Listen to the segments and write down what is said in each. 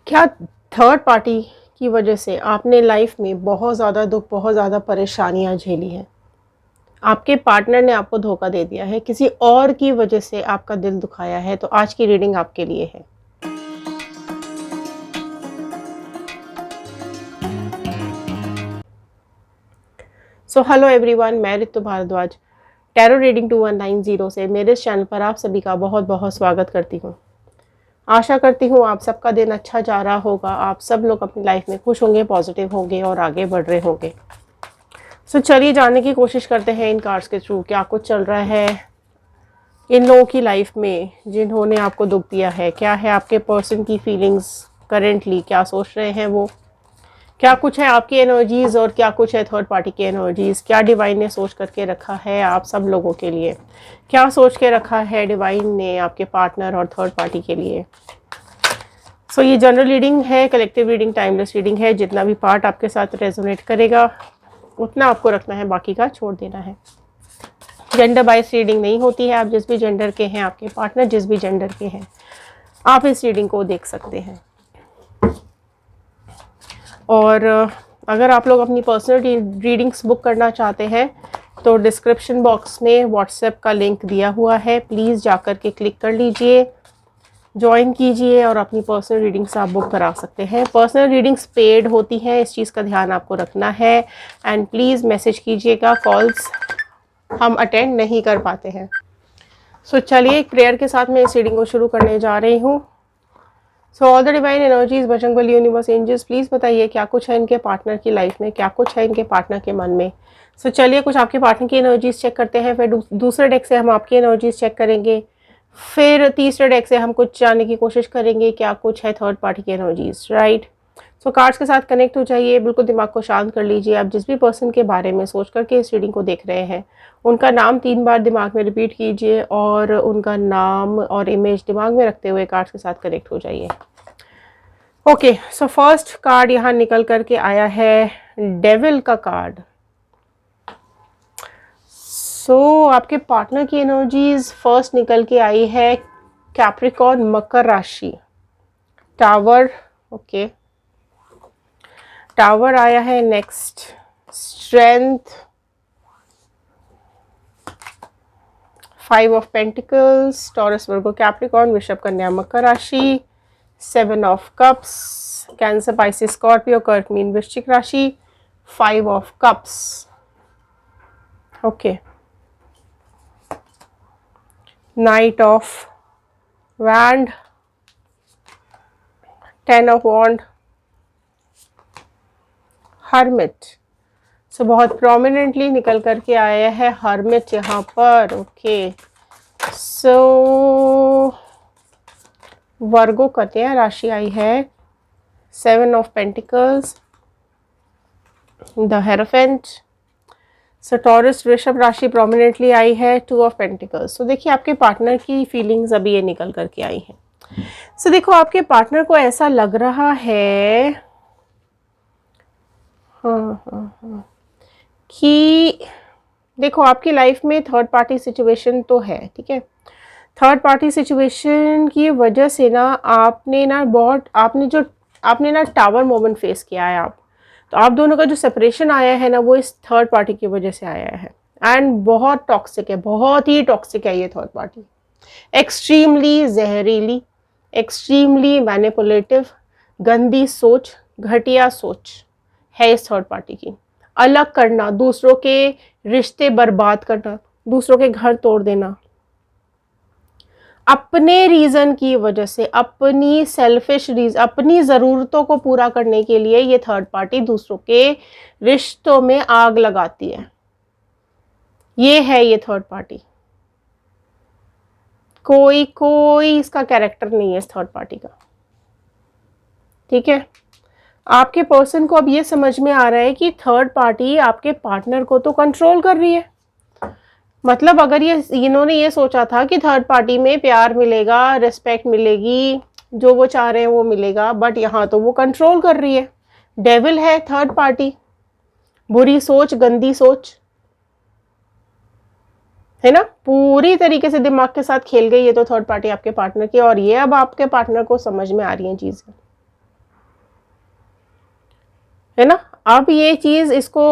क्या third party की वजह से आपने लाइफ में बहुत ज़्यादा दुख, बहुत ज़्यादा परेशानियां झेली हैं? आपके पार्टनर ने आपको धोखा दे दिया है, किसी और की वजह से आपका दिल दुखाया है, तो आज की रीडिंग आपके लिए है। सो हेलो एवरीवन, मैं रितु भारद्वाज टैरो रीडिंग 2190 से मेरे इस चैनल पर आप सभी का बहुत बहुत स्वागत करती हूँ। आशा करती हूँ आप सबका दिन अच्छा जा रहा होगा, आप सब लोग अपनी लाइफ में खुश होंगे, पॉजिटिव होंगे और आगे बढ़ रहे होंगे। सो चलिए जानने की कोशिश करते हैं इन कार्ड्स के थ्रू क्या कुछ चल रहा है इन लोगों की लाइफ में जिन्होंने आपको दुख दिया है। क्या है आपके पर्सन की फीलिंग्स करेंटली, क्या सोच रहे हैं वो, क्या कुछ है आपकी एनर्जीज और क्या कुछ है थर्ड पार्टी की एनर्जीज। क्या डिवाइन ने सोच करके रखा है आप सब लोगों के लिए, क्या सोच के रखा है डिवाइन ने आपके पार्टनर और थर्ड पार्टी के लिए। सो ये जनरल रीडिंग है, कलेक्टिव रीडिंग, टाइमलेस रीडिंग है। जितना भी पार्ट आपके साथ रेजोनेट करेगा उतना आपको रखना है, बाकी का छोड़ देना है। जेंडर बाइस रीडिंग नहीं होती है। आप जिस भी जेंडर के हैं, आपके पार्टनर जिस भी जेंडर के हैं, आप इस रीडिंग को देख सकते हैं। और अगर आप लोग अपनी पर्सनल रीडिंग्स बुक करना चाहते हैं तो डिस्क्रिप्शन बॉक्स में व्हाट्सएप का लिंक दिया हुआ है, प्लीज़ जाकर के क्लिक कर लीजिए, ज्वाइन कीजिए और अपनी पर्सनल रीडिंग्स आप बुक करा सकते हैं। पर्सनल रीडिंग्स पेड होती हैं, इस चीज़ का ध्यान आपको रखना है। एंड प्लीज़ मैसेज कीजिएगा, कॉल्स हम अटेंड नहीं कर पाते हैं। सो चलिए एक प्रेयर के साथ मैं इस रीडिंग को शुरू करने जा रही हूँ। So all the divine energies, Bajrangbali, universe, angels, please बताइए क्या कुछ है इनके पार्टनर की लाइफ में, क्या कुछ है इनके पार्टनर के मन में। सो चलिए कुछ आपके पार्टनर की एनर्जीज चेक करते हैं, फिर दूसरे डेक से हम आपकी एनर्जीज चेक करेंगे, फिर तीसरे डेक से हम कुछ जानने की कोशिश करेंगे क्या कुछ है थर्ड पार्टी की एनर्जीज। राइट, सो कार्ड्स के साथ कनेक्ट हो जाइए, बिल्कुल दिमाग को शांत कर लीजिए। आप जिस भी पर्सन के बारे में सोच करके इस रीडिंग को देख रहे हैं उनका नाम 3 बार दिमाग में रिपीट कीजिए और उनका नाम और इमेज दिमाग में रखते हुए कार्ड्स के साथ कनेक्ट हो जाइए। ओके, सो फर्स्ट कार्ड यहाँ निकल करके आया है डेविल का कार्ड। सो आपके पार्टनर की एनर्जीज फर्स्ट निकल के आई है कैप्रिकॉर्न, मकर राशि, टावर। ओके, टावर आया है next, strength, 5 of pentacles, Taurus, Virgo, Capricorn, वृषभ, कन्या, मकर राशि, 7 of cups, Cancer, Pisces, Scorpio, कर्क, मीन, वृश्चिक राशि, 5 of cups. Okay, knight of wand, 10 of wand, hermit. So बहुत प्रोमिनेंटली निकल करके आया है हर्मिट यहाँ पर। ओके, सो वर्गो कन्या राशि आई है, 7 of pentacles, the hierophant. So taurus, वृषभ राशि प्रोमिनेंटली आई है, 2 ऑफ पेंटिकल्स। सो देखिए आपके पार्टनर की फीलिंग्स अभी ये निकल करके आई हैं। सो देखो आपके पार्टनर को ऐसा लग रहा है कि देखो आपकी लाइफ में थर्ड पार्टी सिचुएशन तो है, ठीक है। थर्ड पार्टी सिचुएशन की वजह से ना आपने ना टावर मोमेंट फेस किया है। आप तो आप दोनों का जो सेपरेशन आया है ना वो इस थर्ड पार्टी की वजह से आया है। एंड बहुत टॉक्सिक है, बहुत ही टॉक्सिक है ये थर्ड पार्टी, एक्सट्रीमली जहरीली, एक्सट्रीमली मैनिपुलेटिव, गंदी सोच, घटिया सोच है इस थर्ड पार्टी की। अलग करना, दूसरों के रिश्ते बर्बाद करना, दूसरों के घर तोड़ देना, अपने रीजन की वजह से, अपनी सेल्फिश रीजन, अपनी ज़रूरतों को पूरा करने के लिए ये थर्ड पार्टी दूसरों के रिश्तों में आग लगाती है। ये है ये थर्ड पार्टी। कोई इसका कैरेक्टर नहीं है इस थर्ड पार्टी का, ठीक है। आपके पर्सन को अब ये समझ में आ रहा है कि थर्ड पार्टी आपके पार्टनर को तो कंट्रोल कर रही है। मतलब अगर इन्होंने ये सोचा था कि थर्ड पार्टी में प्यार मिलेगा, रिस्पेक्ट मिलेगी, जो वो चाह रहे हैं वो मिलेगा, बट यहाँ तो वो कंट्रोल कर रही है। डेविल है थर्ड पार्टी, बुरी सोच, गंदी सोच है ना, पूरी तरीके से दिमाग के साथ खेल गई है तो थर्ड पार्टी आपके पार्टनर की, और ये अब आपके पार्टनर को समझ में आ रही है चीजें। है ना। अब ये चीज इसको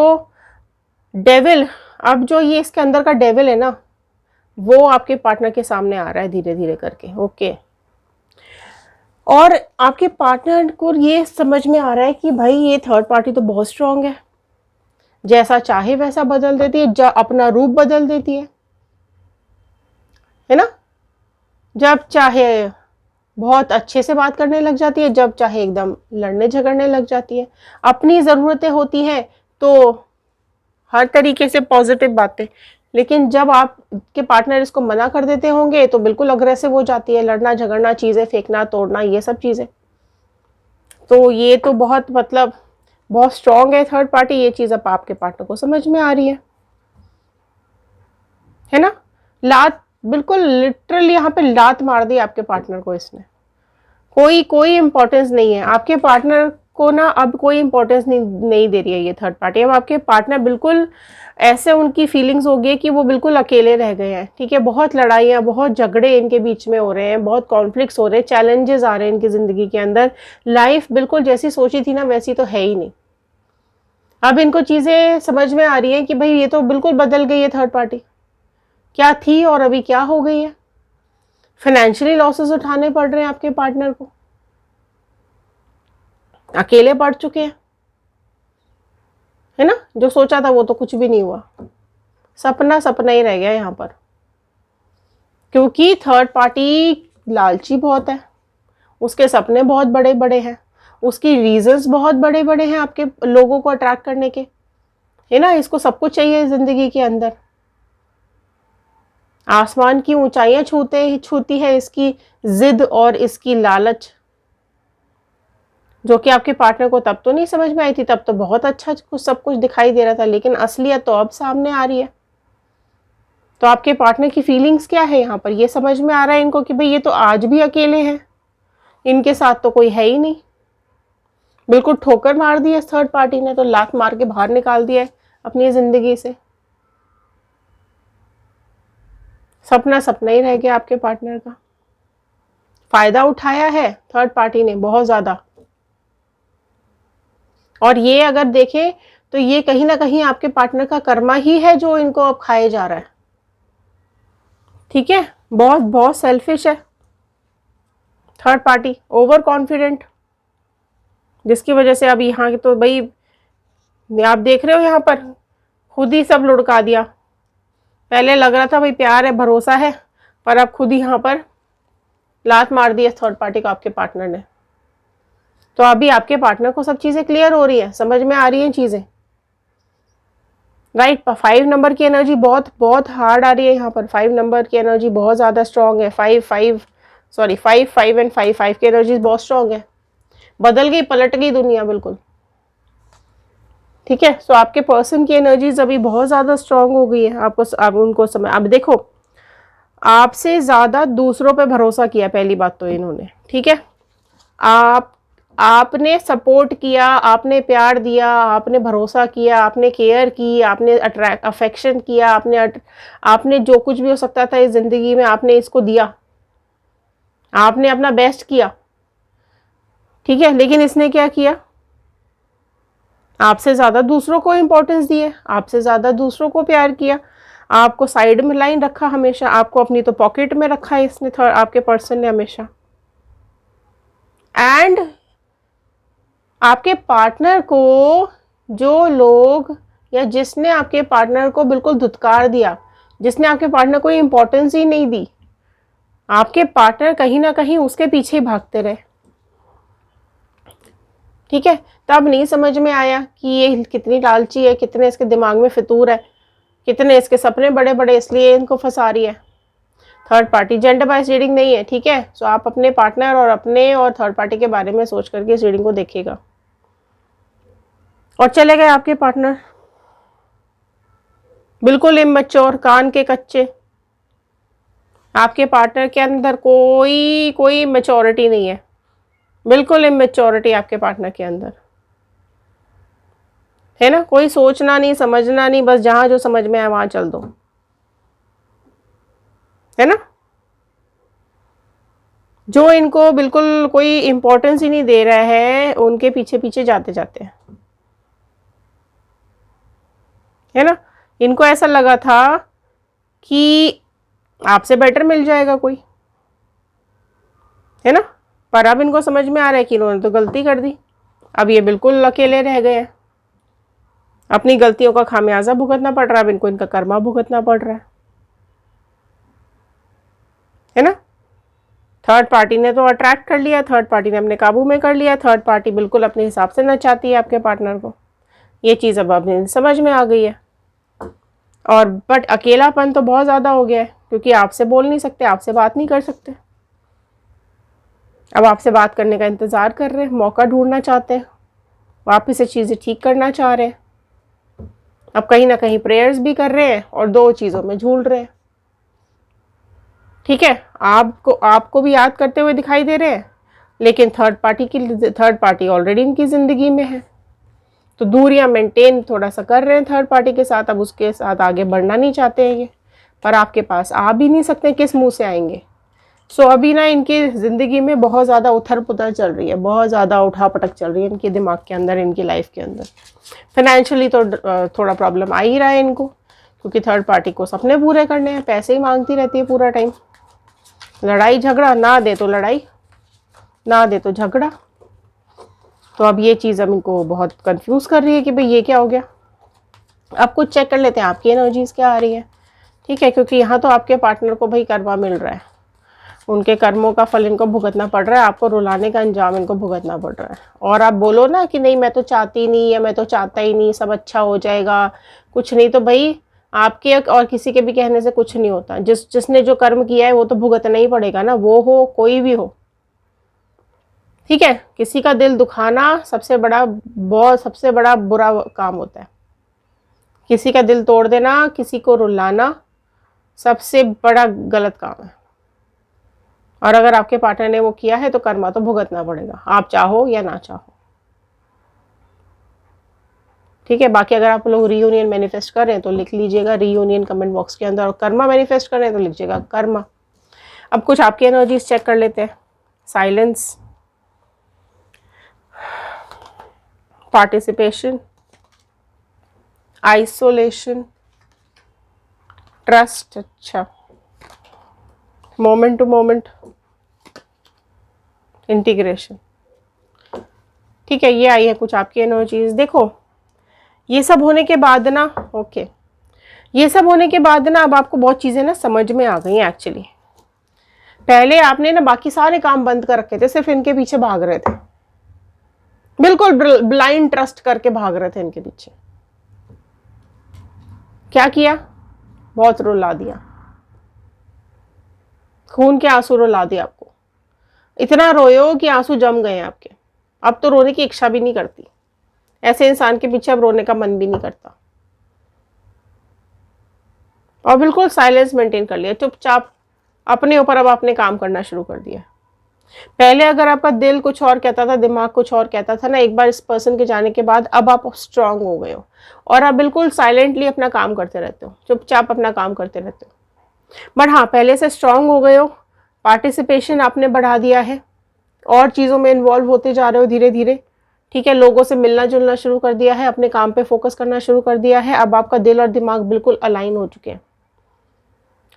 डेविल, अब जो ये इसके अंदर का डेविल है ना, वो आपके पार्टनर के सामने आ रहा है धीरे धीरे करके। ओके, और आपके पार्टनर को ये समझ में आ रहा है कि भाई ये थर्ड पार्टी तो बहुत स्ट्रांग है, जैसा चाहे वैसा बदल देती है, अपना रूप बदल देती है ना। जब चाहे बहुत अच्छे से बात करने लग जाती है, जब चाहे एकदम लड़ने झगड़ने लग जाती है। अपनी ज़रूरतें होती हैं तो हर तरीके से पॉजिटिव बातें, लेकिन जब आपके पार्टनर इसको मना कर देते होंगे तो बिल्कुल अग्रेसिव हो जाती है, लड़ना झगड़ना, चीज़ें फेंकना तोड़ना, ये सब चीज़ें। तो ये तो बहुत मतलब बहुत स्ट्रांग है थर्ड पार्टी, ये चीज़ अब आपके पार्टनर को समझ में आ रही है ना। लात, बिल्कुल लिटरली यहाँ पे लात मार दी आपके पार्टनर को इसने। कोई इंपॉर्टेंस नहीं है आपके पार्टनर को ना, अब कोई इंपॉर्टेंस नहीं दे रही है ये थर्ड पार्टी। अब आपके पार्टनर बिल्कुल ऐसे उनकी फीलिंग्स हो गई कि वो बिल्कुल अकेले रह गए हैं। ठीक है, बहुत लड़ाइयाँ, बहुत झगड़े इनके बीच में हो रहे हैं, बहुत कॉन्फ्लिक्ट्स हो रहे हैं, चैलेंजेस आ रहे हैं इनकी ज़िंदगी के अंदर। लाइफ बिल्कुल जैसी सोची थी ना वैसी तो है ही नहीं। अब इनको चीज़ें समझ में आ रही हैं कि भाई ये तो बिल्कुल बदल गई है थर्ड पार्टी, क्या थी और अभी क्या हो गई है। फाइनेंशियली लॉसेस उठाने पड़ रहे हैं आपके पार्टनर को, अकेले पड़ चुके हैं, है ना। जो सोचा था वो तो कुछ भी नहीं हुआ, सपना सपना ही रह गया यहाँ पर। क्योंकि थर्ड पार्टी लालची बहुत है, उसके सपने बहुत बड़े बड़े हैं, उसकी रीजंस बहुत बड़े बड़े हैं आपके लोगों को अट्रैक्ट करने के, है ना। इसको सब कुछ चाहिए जिंदगी के अंदर, आसमान की ऊंचाइयां छूती है इसकी जिद और इसकी लालच, जो कि आपके पार्टनर को तब तो नहीं समझ में आई थी, तब तो बहुत अच्छा कुछ सब कुछ दिखाई दे रहा था, लेकिन असलियत तो अब सामने आ रही है। तो आपके पार्टनर की फीलिंग्स क्या है यहाँ पर, ये समझ में आ रहा है इनको कि भाई ये तो आज भी अकेले हैं, इनके साथ तो कोई है ही नहीं। बिल्कुल ठोकर मार दी है थर्ड पार्टी ने, तो लात मार के बाहर निकाल दिया है अपनी जिंदगी से। सपना सपना ही रह गया आपके पार्टनर का। फायदा उठाया है थर्ड पार्टी ने बहुत ज्यादा, और ये अगर देखें तो ये कहीं ना कहीं आपके पार्टनर का कर्मा ही है जो इनको अब खाए जा रहा है। ठीक है, बहुत बहुत सेल्फिश है थर्ड पार्टी, ओवर कॉन्फिडेंट, जिसकी वजह से अब यहाँ के तो भाई आप देख रहे हो यहाँ पर खुद ही सब लुढ़का दिया। पहले लग रहा था भाई प्यार है, भरोसा है, पर अब खुद ही यहाँ पर लात मार दी है थर्ड पार्टी को आपके पार्टनर ने। तो अभी आपके पार्टनर को सब चीजें क्लियर हो रही है, समझ में आ रही हैं चीजें, राइट। 5 नंबर की एनर्जी बहुत बहुत हार्ड आ रही है यहाँ पर। 5 नंबर की एनर्जी बहुत ज्यादा स्ट्रांग है। 5 एंड 5 की एनर्जी बहुत स्ट्रांग है। बदल गई, पलट गई दुनिया बिल्कुल। ठीक है, सो आपके पर्सन की एनर्जीज अभी बहुत ज्यादा स्ट्रांग हो गई है। आपको अब उनको समय, अब देखो आपसे ज्यादा दूसरों पे भरोसा किया पहली बात तो इन्होंने। ठीक है, आपने सपोर्ट किया, आपने प्यार दिया, आपने भरोसा किया, आपने केयर की, आपने अफेक्शन किया, आपने जो कुछ भी हो सकता था इस जिंदगी में आपने इसको दिया, आपने अपना बेस्ट किया। ठीक है, लेकिन इसने क्या किया, आपसे ज्यादा दूसरों को इंपॉर्टेंस दिए, आपसे ज्यादा दूसरों को प्यार किया, आपको साइड में लाइन रखा हमेशा, आपको अपनी तो पॉकेट में रखा है इसने आपके पर्सन ने हमेशा। एंड आपके पार्टनर को जो लोग या जिसने आपके पार्टनर को बिल्कुल धुतकार दिया, जिसने आपके पार्टनर को इंपॉर्टेंस ही नहीं दी, आपके पार्टनर कहीं ना कहीं उसके पीछे ही भागते रहे। ठीक है, तब नहीं समझ में आया कि ये कितनी लालची है, कितने इसके दिमाग में फितूर है, कितने इसके सपने बड़े बड़े, इसलिए इनको फंसा रही है थर्ड पार्टी। जेंडर बाइस रीडिंग नहीं है, ठीक है। सो आप अपने पार्टनर और अपने और थर्ड पार्टी के बारे में सोच करके इस रीडिंग को देखिएगा। और चले गए आपके पार्टनर बिल्कुल इमैच्योर, कान के कच्चे। आपके पार्टनर के अंदर कोई मैच्योरिटी नहीं है, बिल्कुल इमैच्योरिटी आपके पार्टनर के अंदर है ना। कोई सोचना नहीं, समझना नहीं, बस जहां जो समझ में आए वहां चल दो, है ना। जो इनको बिल्कुल कोई इंपॉर्टेंस ही नहीं दे रहा है, उनके पीछे पीछे जाते जाते हैं। है ना। इनको ऐसा लगा था कि आपसे बेटर मिल जाएगा कोई, है ना। पर अब इनको समझ में आ रहा है कि इन्होंने तो गलती कर दी। अब ये बिल्कुल अकेले रह गए हैं, अपनी गलतियों का खामियाजा भुगतना पड़ रहा है, अब इनको इनका कर्मा भुगतना पड़ रहा है ना। थर्ड पार्टी ने तो अट्रैक्ट कर लिया, थर्ड पार्टी ने अपने काबू में कर लिया, थर्ड पार्टी बिल्कुल अपने हिसाब से नचाती है आपके पार्टनर को। ये चीज़ अब अपने समझ में आ गई है। और बट अकेलापन तो बहुत ज़्यादा हो गया है, क्योंकि आपसे बोल नहीं सकते, आपसे बात नहीं कर सकते। अब आपसे बात करने का इंतज़ार कर रहे हैं, मौका ढूंढना चाहते हैं, वापस से चीज़ें ठीक करना चाह रहे हैं। अब कहीं ना कहीं प्रेयर्स भी कर रहे हैं और दो चीज़ों में झूल रहे हैं। ठीक है, आपको भी याद करते हुए दिखाई दे रहे हैं, लेकिन थर्ड पार्टी ऑलरेडी इनकी ज़िंदगी में है, तो दूरियां मेंटेन थोड़ा सा कर रहे हैं थर्ड पार्टी के साथ। अब उसके साथ आगे बढ़ना नहीं चाहते हैं ये, पर आपके पास आ भी नहीं सकते, किस मुंह से आएंगे। सो अभी ना इनकी ज़िंदगी में बहुत ज़्यादा उथल पुथल चल रही है, बहुत ज़्यादा उठापटक चल रही है इनके दिमाग के अंदर, इनकी लाइफ के अंदर। फाइनेंशियली तो थोड़ा प्रॉब्लम आ ही रहा है इनको, क्योंकि थर्ड पार्टी को सपने पूरे करने हैं, पैसे ही मांगती रहती है पूरा टाइम। लड़ाई झगड़ा, ना दे तो लड़ाई, ना दे तो झगड़ा। तो अब ये चीज़ अब इनको बहुत कंफ्यूज कर रही है कि भाई ये क्या हो गया। अब कुछ चेक कर लेते हैं आपकी एनर्जीज क्या आ रही है। ठीक है, क्योंकि यहाँ तो आपके पार्टनर को भाई कर्मा मिल रहा है, उनके कर्मों का फल इनको भुगतना पड़ रहा है, आपको रुलाने का अंजाम इनको भुगतना पड़ रहा है। और आप बोलो ना कि नहीं मैं तो चाहती नहीं, या मैं तो चाहता ही नहीं, सब अच्छा हो जाएगा, कुछ नहीं, तो भाई आपके और किसी के भी कहने से कुछ नहीं होता। जिसने जो कर्म किया है वो तो भुगतना ही पड़ेगा ना, वो हो कोई भी हो। ठीक है, किसी का दिल दुखाना सबसे बड़ा बुरा काम होता है। किसी का दिल तोड़ देना, किसी को रुलाना सबसे बड़ा गलत काम है। और अगर आपके पार्टनर ने वो किया है तो कर्मा तो भुगतना पड़ेगा, आप चाहो या ना चाहो। ठीक है, बाकी अगर आप लोग रीयूनियन मैनिफेस्ट कर रहे हैं तो लिख लीजिएगा रीयूनियन कमेंट बॉक्स के अंदर, और कर्मा मैनिफेस्ट कर रहे हैं तो लिखिएगा कर्मा। अब कुछ आपकी एनर्जीज चेक कर लेते हैं। साइलेंस, पार्टिसिपेशन, आइसोलेशन, ट्रस्ट, अच्छा, मोमेंट टू मोमेंट, इंटीग्रेशन। ठीक है, ये आई है कुछ आपकी एनर्जीज। देखो ये सब होने के बाद ना, ओके, ये सब होने के बाद ना अब आपको बहुत चीज़ें ना समझ में आ गई हैं एक्चुअली। पहले आपने ना बाकी सारे काम बंद कर रखे थे, सिर्फ इनके पीछे भाग रहे थे, बिल्कुल ब्लाइंड ट्रस्ट करके भाग रहे थे इनके पीछे। क्या किया, बहुत रुला दिया, खून के आंसू रुला दिया आपको, इतना रोयो कि आंसू जम गए आपके। अब तो रोने की इच्छा भी नहीं करती, ऐसे इंसान के पीछे अब रोने का मन भी नहीं करता। और बिल्कुल साइलेंस मेंटेन कर लिया, चुपचाप अपने ऊपर अब आपने काम करना शुरू कर दिया। पहले अगर आपका दिल कुछ और कहता था, दिमाग कुछ और कहता था ना, एक बार इस पर्सन के जाने के बाद अब आप स्ट्रांग हो गए हो और आप बिल्कुल साइलेंटली अपना काम करते रहते हो, चुपचाप अपना काम करते रहते हो। बट हाँ, पहले से स्ट्रांग हो गए हो, पार्टिसिपेशन आपने बढ़ा दिया है और चीज़ों में इन्वॉल्व होते जा रहे हो धीरे धीरे। ठीक है, लोगों से मिलना जुलना शुरू कर दिया है, अपने काम पे फोकस करना शुरू कर दिया है। अब आपका दिल और दिमाग बिल्कुल अलाइन हो चुके हैं।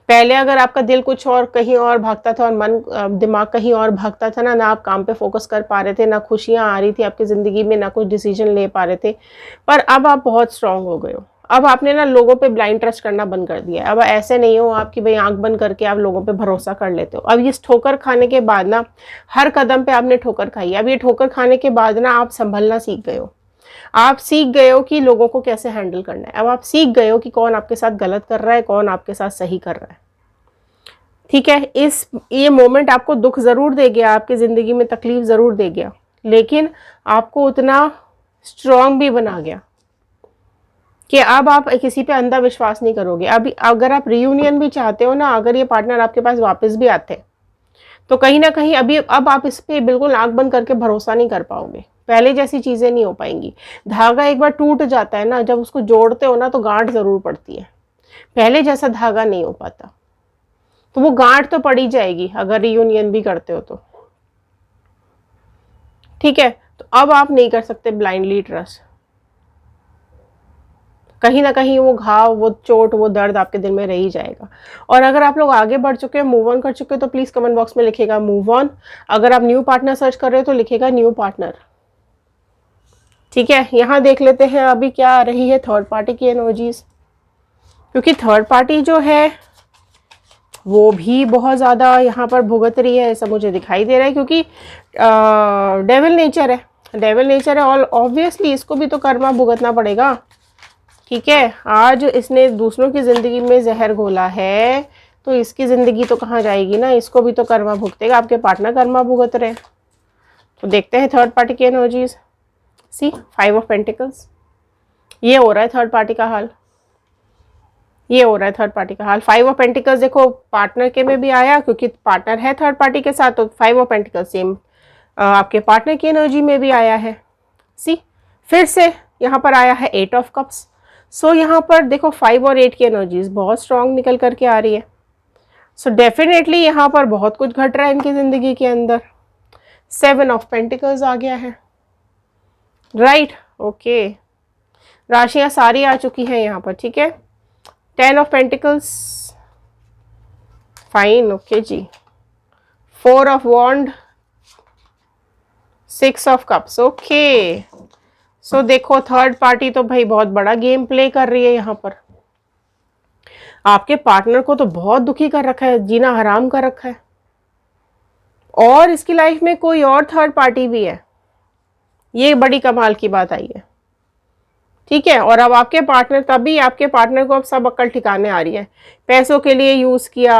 पहले अगर आपका दिल कुछ और कहीं और भागता था और दिमाग कहीं और भागता था ना आप काम पे फोकस कर पा रहे थे, ना खुशियां आ रही थी आपकी ज़िंदगी में, ना कुछ डिसीजन ले पा रहे थे। पर अब आप बहुत स्ट्रांग हो गए हो। अब आपने ना लोगों पे ब्लाइंड ट्रस्ट करना बंद कर दिया है। अब ऐसे नहीं हो आप कि भाई आंख बंद करके आप लोगों पे भरोसा कर लेते हो। अब ये ठोकर खाने के बाद ना, हर कदम पे आपने ठोकर खाई है, अब ये ठोकर खाने के बाद ना आप संभलना सीख गए हो। आप सीख गए हो कि लोगों को कैसे हैंडल करना है। अब आप सीख गए हो कि कौन आपके साथ गलत कर रहा है, कौन आपके साथ सही कर रहा है। ठीक है, ये मोमेंट आपको दुख ज़रूर दे गया, आपकी ज़िंदगी में तकलीफ ज़रूर दे गया, लेकिन आपको उतना स्ट्रांग भी बना गया कि अब आप किसी पे अंधा विश्वास नहीं करोगे। अभी अगर आप रियूनियन भी चाहते हो ना, अगर ये पार्टनर आपके पास वापस भी आते तो कहीं ना कहीं अब आप इस पे बिल्कुल आंख बंद करके भरोसा नहीं कर पाओगे। पहले जैसी चीज़ें नहीं हो पाएंगी। धागा एक बार टूट जाता है ना, जब उसको जोड़ते हो ना तो गांठ ज़रूर पड़ती है, पहले जैसा धागा नहीं हो पाता। तो वो गांठ तो पड़ी जाएगी अगर रियूनियन भी करते हो तो। ठीक है, तो अब आप नहीं कर सकते ब्लाइंडली ट्रस्ट। कहीं ना कहीं वो घाव, वो चोट, वो दर्द आपके दिल में रह ही जाएगा। और अगर आप लोग आगे बढ़ चुके हैं, मूव ऑन कर चुके हैं, तो प्लीज़ कमेंट बॉक्स में लिखिएगा मूव ऑन। अगर आप न्यू पार्टनर सर्च कर रहे हो तो लिखिएगा न्यू पार्टनर। ठीक है, यहाँ देख लेते हैं अभी क्या आ रही है थर्ड पार्टी की एनर्जीज, क्योंकि थर्ड पार्टी जो है वो भी बहुत ज़्यादा यहाँ पर भुगत रही है, ऐसा मुझे दिखाई दे रहा है, क्योंकि डेविल नेचर है, डेविल नेचर है, और ऑब्वियसली इसको भी तो कर्मा भुगतना पड़ेगा। ठीक है, आज इसने दूसरों की ज़िंदगी में जहर घोला है, तो इसकी ज़िंदगी तो कहाँ जाएगी ना, इसको भी तो कर्मा भुगतेगा। आपके पार्टनर कर्मा भुगत रहे हैं। तो देखते हैं थर्ड पार्टी की एनर्जीज। सी 5 ऑफ पेंटिकल्स, ये हो रहा है थर्ड पार्टी का हाल, ये हो रहा है थर्ड पार्टी का हाल। 5 ऑफ पेंटिकल्स देखो पार्टनर के में भी आया, क्योंकि पार्टनर है थर्ड पार्टी के साथ, तो 5 ऑफ पेंटिकल्स सेम आपके पार्टनर की एनर्जी में भी आया है। सी फिर से यहाँ पर आया है 8 ऑफ कप्स। सो यहाँ पर देखो 5 और 8 की एनर्जीज बहुत स्ट्रांग निकल करके आ रही है। सो डेफिनेटली यहाँ पर बहुत कुछ घट रहा है इनकी ज़िंदगी के अंदर। 7 ऑफ पेंटिकल्स आ गया है, राइट, ओके, राशियाँ सारी आ चुकी हैं यहाँ पर। ठीक है, 10 ऑफ पेंटिकल्स, फाइन, ओके जी, 4 of wand, 6 of cups, okay. So देखो थर्ड पार्टी तो भाई बहुत बड़ा गेम प्ले कर रही है यहाँ पर। आपके पार्टनर को तो बहुत दुखी कर रखा है, जीना हराम कर रखा है, और इसकी लाइफ में कोई और थर्ड पार्टी भी है, ये बड़ी कमाल की बात आई है। ठीक है, और अब आपके पार्टनर, तभी आपके पार्टनर को अब सब अक्ल ठिकाने आ रही है। पैसों के लिए यूज़ किया,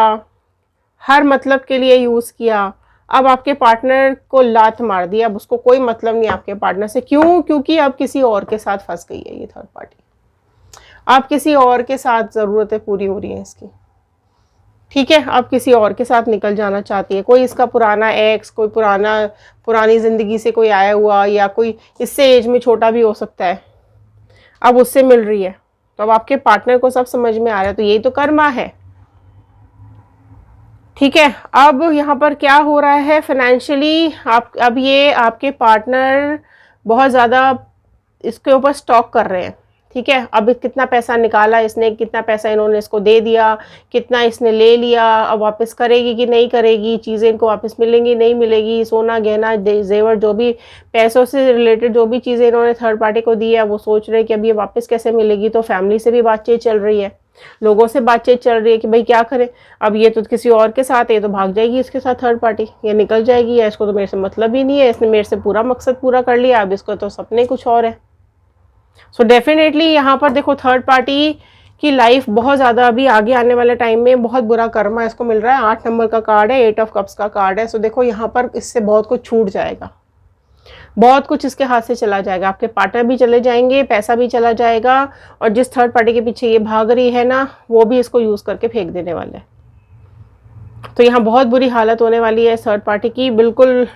हर मतलब के लिए यूज़ किया, अब आपके पार्टनर को लात मार दिया, अब उसको कोई मतलब नहीं आपके पार्टनर से। क्यों? क्योंकि अब किसी और के साथ फंस गई है ये थर्ड पार्टी, अब किसी और के साथ ज़रूरतें पूरी हो रही हैं इसकी। ठीक है, अब किसी और के साथ निकल जाना चाहती है, कोई इसका पुराना एक्स, कोई पुरानी ज़िंदगी से कोई आया हुआ, या कोई इससे एज में छोटा भी हो सकता है, अब उससे मिल रही है। तो अब आपके पार्टनर को सब समझ में आ रहा है, तो यही तो कर्मा है। ठीक है, अब यहाँ पर क्या हो रहा है फाइनेंशियली, अब ये आपके पार्टनर बहुत ज़्यादा इसके ऊपर स्टॉक कर रहे हैं। ठीक है, अब कितना पैसा निकाला इसने, कितना पैसा इन्होंने इसको दे दिया, कितना इसने ले लिया, अब वापस करेगी कि नहीं करेगी, चीज़ें इनको वापस मिलेंगी नहीं मिलेगी, सोना गहना जेवर, जो भी पैसों से रिलेटेड जो भी चीज़ें इन्होंने थर्ड पार्टी को दी है, वो सोच रहे हैं कि अब ये वापस कैसे मिलेगी। तो फैमिली से भी बातचीत चल रही है, लोगों से बातचीत चल रही है कि भाई क्या करें, अब ये तो किसी और के साथ है, ये तो भाग जाएगी इसके साथ थर्ड पार्टी, ये निकल जाएगी, या इसको तो मेरे से मतलब ही नहीं है, इसने मेरे से पूरा मकसद पूरा कर लिया, अब इसको तो सपने कुछ और है। सो डेफिनेटली यहाँ पर देखो थर्ड पार्टी की लाइफ बहुत ज़्यादा अभी आगे आने वाले टाइम में बहुत बुरा कर्मा इसको मिल रहा है। 8 नंबर का कार्ड है, 8 ऑफ कप्स का कार्ड है। सो देखो यहाँ पर इससे बहुत कुछ छूट जाएगा, बहुत कुछ इसके हाथ से चला जाएगा, आपके पार्टनर भी चले जाएंगे, पैसा भी चला जाएगा, और जिस थर्ड पार्टी के पीछे ये भाग रही है ना, वो भी इसको यूज़ करके फेंक देने वाले हैं। तो यहाँ बहुत बुरी हालत होने वाली है थर्ड पार्टी की, बिल्कुल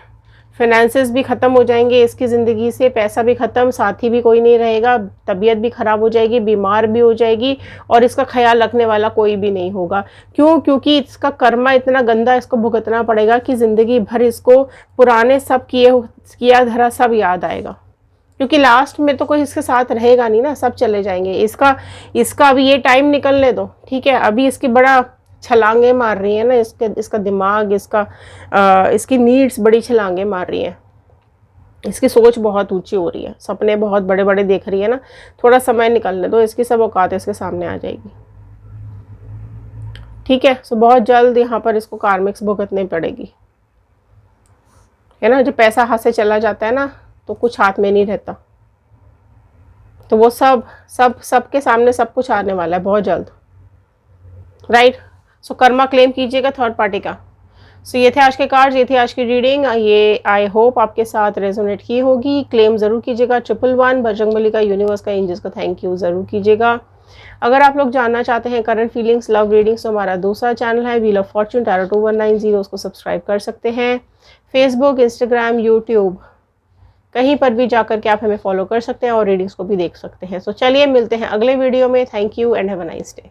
फाइनेंसेस भी ख़त्म हो जाएंगे इसकी ज़िंदगी से, पैसा भी ख़त्म, साथी भी कोई नहीं रहेगा, तबीयत भी ख़राब हो जाएगी, बीमार भी हो जाएगी, और इसका ख्याल रखने वाला कोई भी नहीं होगा। क्यों? क्योंकि इसका कर्मा इतना गंदा इसको भुगतना पड़ेगा कि ज़िंदगी भर इसको पुराने सब किया धरा सब याद आएगा, क्योंकि लास्ट में तो कोई इसके साथ रहेगा नहीं ना, सब चले जाएंगे। इसका अभी ये टाइम निकलने दो। ठीक है, अभी इसकी बड़ा छलांगे मार रही है ना, इसका दिमाग, इसकी नीड्स बड़ी छलांगे मार रही हैं, इसकी सोच बहुत ऊंची हो रही है, सपने बहुत बड़े बड़े देख रही है ना। थोड़ा समय निकलने दो, इसकी सब औकात इसके सामने आ जाएगी। ठीक है, सो बहुत जल्द यहाँ पर इसको कार्मिक्स भुगतनी पड़ेगी, है ना। जब पैसा हाथ से चला जाता है ना, तो कुछ हाथ में नहीं रहता, तो वो सबके सामने सब कुछ आने वाला है बहुत जल्द, राइट। सो कर्मा क्लेम कीजिएगा थर्ड पार्टी का। सो ये थे आज के कार्ड्स, ये थी आज की रीडिंग। ये आई होप आपके साथ रेजोनेट की होगी। क्लेम ज़रूर कीजिएगा 111 बजरंगबली का, यूनिवर्स का, एंजल्स का थैंक यू ज़रूर कीजिएगा। अगर आप लोग जानना चाहते हैं करंट फीलिंग्स, लव रीडिंग्स, तो हमारा दूसरा चैनल है व्हील ऑफ फॉर्चून टैरो 2190, उसको सब्सक्राइब कर सकते हैं। फेसबुक, इंस्टाग्राम, यूट्यूब, कहीं पर भी जाकर के आप हमें फॉलो कर सकते हैं और रीडिंग्स को भी देख सकते हैं। सो चलिए मिलते हैं अगले वीडियो में। Thank you and have a nice day.